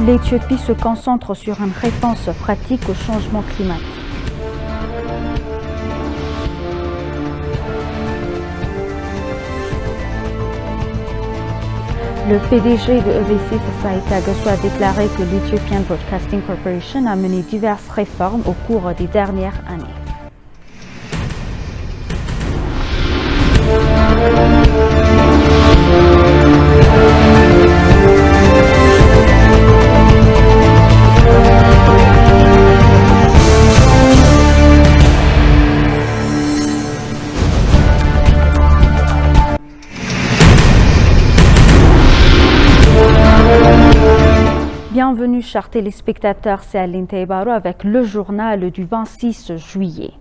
L'Éthiopie se concentre sur une réponse pratique au changement climatique. Le PDG de EBC Fasaita Agassou a déclaré que l'Ethiopian Broadcasting Corporation a mené diverses réformes au cours des dernières années. Bienvenue chers téléspectateurs, c'est Aline Taibaro avec le journal du 26 juillet.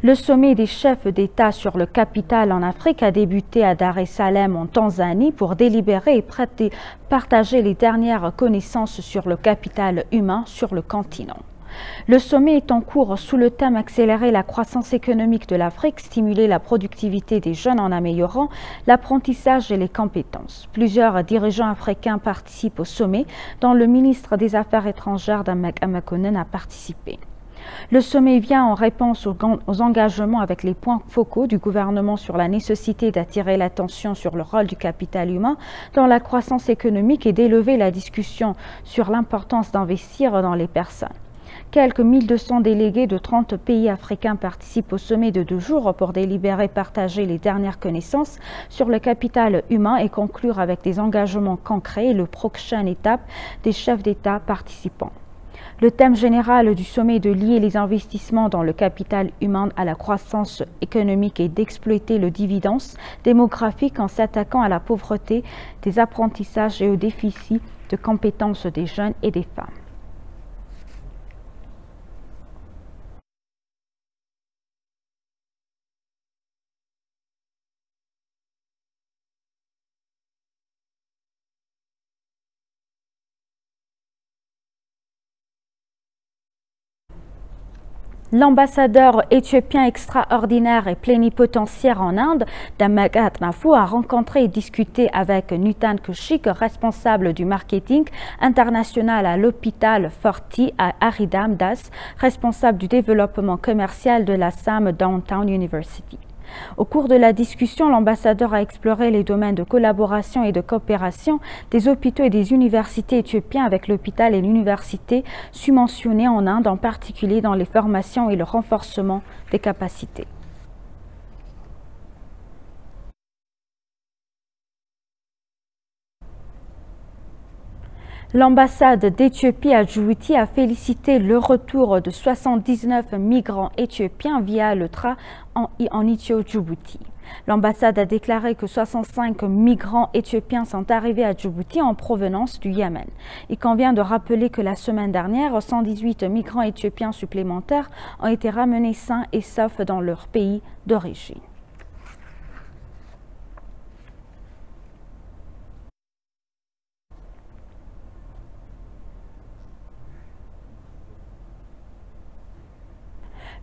Le sommet des chefs d'État sur le capital en Afrique a débuté à Dar es Salaam en Tanzanie pour délibérer et partager les dernières connaissances sur le capital humain sur le continent. Le sommet est en cours sous le thème « Accélérer la croissance économique de l'Afrique, stimuler la productivité des jeunes en améliorant l'apprentissage et les compétences ». Plusieurs dirigeants africains participent au sommet, dont le ministre des Affaires étrangères Damak Amakonnen a participé. Le sommet vient en réponse aux engagements avec les points focaux du gouvernement sur la nécessité d'attirer l'attention sur le rôle du capital humain dans la croissance économique et d'élever la discussion sur l'importance d'investir dans les personnes. Quelques 1200 délégués de 30 pays africains participent au sommet de 2 jours pour délibérer, partager les dernières connaissances sur le capital humain et conclure avec des engagements concrets et la prochaine étape des chefs d'État participants. Le thème général du sommet est de lier les investissements dans le capital humain à la croissance économique et d'exploiter le dividende démographique en s'attaquant à la pauvreté, des apprentissages et au déficit de compétences des jeunes et des femmes. L'ambassadeur éthiopien extraordinaire et plénipotentiaire en Inde, Damak Atnafou, a rencontré et discuté avec Nutan Kushik, responsable du marketing international à l'hôpital Forti, à Aridam Das, responsable du développement commercial de la SAM Downtown University. Au cours de la discussion, l'ambassadeur a exploré les domaines de collaboration et de coopération des hôpitaux et des universités éthiopiens avec l'hôpital et l'université subventionnés en Inde, en particulier dans les formations et le renforcement des capacités. L'ambassade d'Éthiopie à Djibouti a félicité le retour de 79 migrants éthiopiens via le train en Éthiopie-Djibouti. L'ambassade a déclaré que 65 migrants éthiopiens sont arrivés à Djibouti en provenance du Yémen. Il convient de rappeler que la semaine dernière, 118 migrants éthiopiens supplémentaires ont été ramenés sains et saufs dans leur pays d'origine.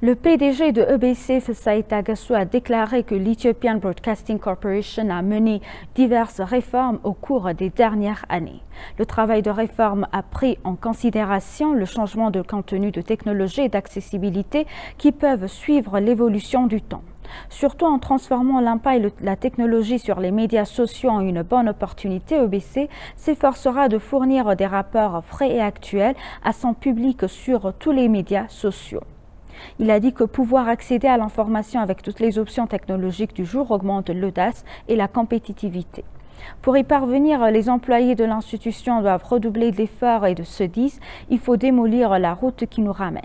Le PDG de EBC Fasaita Agassou a déclaré que l'Ethiopian Broadcasting Corporation a mené diverses réformes au cours des dernières années. Le travail de réforme a pris en considération le changement de contenu, de technologie et d'accessibilité qui peuvent suivre l'évolution du temps. Surtout en transformant l'impact et la technologie sur les médias sociaux en une bonne opportunité, EBC s'efforcera de fournir des rapports frais et actuels à son public sur tous les médias sociaux. Il a dit que pouvoir accéder à l'information avec toutes les options technologiques du jour augmente l'audace et la compétitivité. Pour y parvenir, les employés de l'institution doivent redoubler d'efforts et de se dire « il faut démolir la route qui nous ramène ».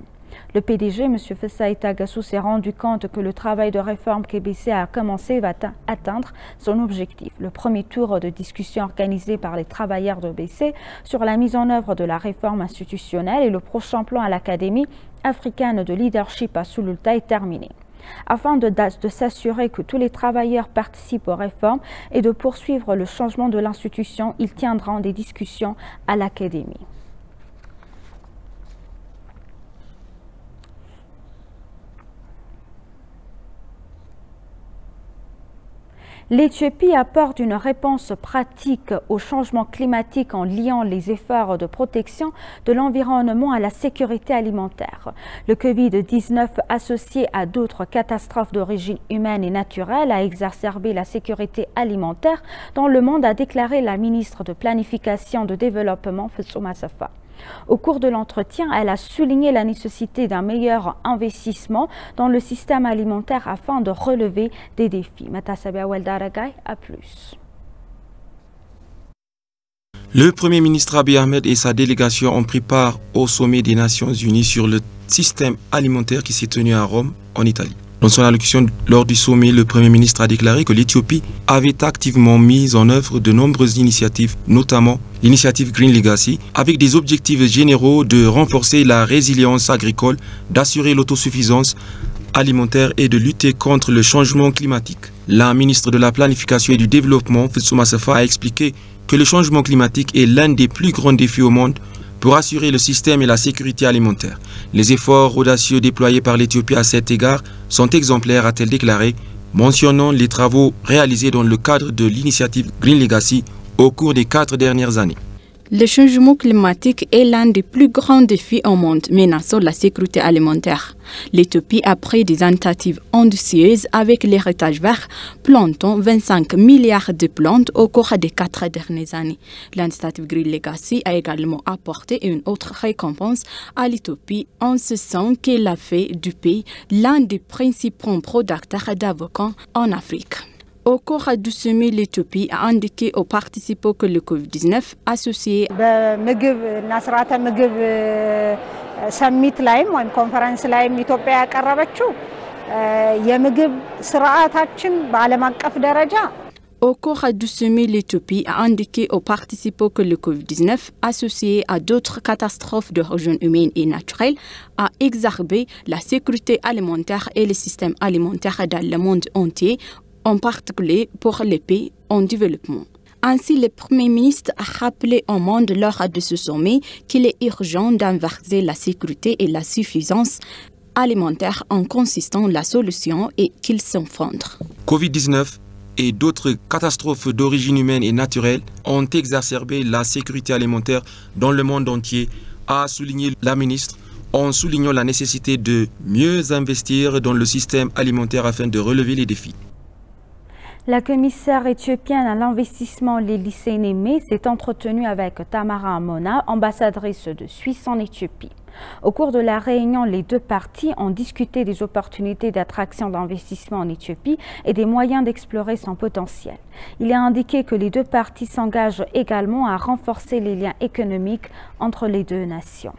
Le PDG, M. Fasaita Agassou, s'est rendu compte que le travail de réforme qu'EBC a commencé va atteindre son objectif. Le premier tour de discussion organisé par les travailleurs d'EBC sur la mise en œuvre de la réforme institutionnelle et le prochain plan à l'Académie africaine de leadership à Sululta est terminé. Afin de s'assurer que tous les travailleurs participent aux réformes et de poursuivre le changement de l'institution, ils tiendront des discussions à l'Académie. L'Éthiopie apporte une réponse pratique au changement climatique en liant les efforts de protection de l'environnement à la sécurité alimentaire. Le Covid-19 associé à d'autres catastrophes d'origine humaine et naturelle a exacerbé la sécurité alimentaire dans le monde, a déclaré la ministre de Planification de Développement Fitsuma Safa. Au cours de l'entretien, elle a souligné la nécessité d'un meilleur investissement dans le système alimentaire afin de relever des défis. Matasabia Weldaragay a plus. Le Premier ministre Abiy Ahmed et sa délégation ont pris part au sommet des Nations Unies sur le système alimentaire qui s'est tenu à Rome, en Italie. Dans son allocution lors du sommet, le Premier ministre a déclaré que l'Éthiopie avait activement mis en œuvre de nombreuses initiatives, notamment l'initiative Green Legacy, avec des objectifs généraux de renforcer la résilience agricole, d'assurer l'autosuffisance alimentaire et de lutter contre le changement climatique. La ministre de la Planification et du Développement, Fitsuma Safa, a expliqué que le changement climatique est l'un des plus grands défis au monde pour assurer le système et la sécurité alimentaire. Les efforts audacieux déployés par l'Éthiopie à cet égard sont exemplaires, a-t-elle déclaré, mentionnant les travaux réalisés dans le cadre de l'initiative Green Legacy au cours des 4 dernières années. Le changement climatique est l'un des plus grands défis au monde menaçant la sécurité alimentaire. L'Éthiopie a pris des tentatives ambitieuses avec l'héritage vert, plantant 25 milliards de plantes au cours des 4 dernières années. L'initiative Green Legacy a également apporté une autre récompense à l'Éthiopie en ce sens qu'elle a fait du pays l'un des principaux producteurs d'avocats en Afrique. Au cours du sommet, l'Éthiopie a indiqué aux participants que le Covid-19 associé ሰሚት ላይም ወይም ኮንፈረንስ ላይም ኢትዮጵያ ያቀረበችው የምግብ ስርዓታችን በዓለም አቀፍ ደረጃ Au cours du sommet, l'Éthiopie a indiqué aux participants que le Covid-19, associé à d'autres catastrophes d'origine humaine et naturelle, a exacerbé la sécurité alimentaire et le système alimentaire dans le monde entier, en particulier pour les pays en développement. Ainsi, le Premier ministre a rappelé au monde lors de ce sommet qu'il est urgent d'inverser la sécurité et la suffisance alimentaire en consistant la solution et qu'ils s'enfondrent. Covid-19 et d'autres catastrophes d'origine humaine et naturelle ont exacerbé la sécurité alimentaire dans le monde entier, a souligné la ministre, en soulignant la nécessité de mieux investir dans le système alimentaire afin de relever les défis. La commissaire éthiopienne à l'investissement Lili Sénémé s'est entretenue avec Tamara Amona, ambassadrice de Suisse en Éthiopie. Au cours de la réunion, les deux parties ont discuté des opportunités d'attraction d'investissement en Éthiopie et des moyens d'explorer son potentiel. Il est indiqué que les deux parties s'engagent également à renforcer les liens économiques entre les deux nations.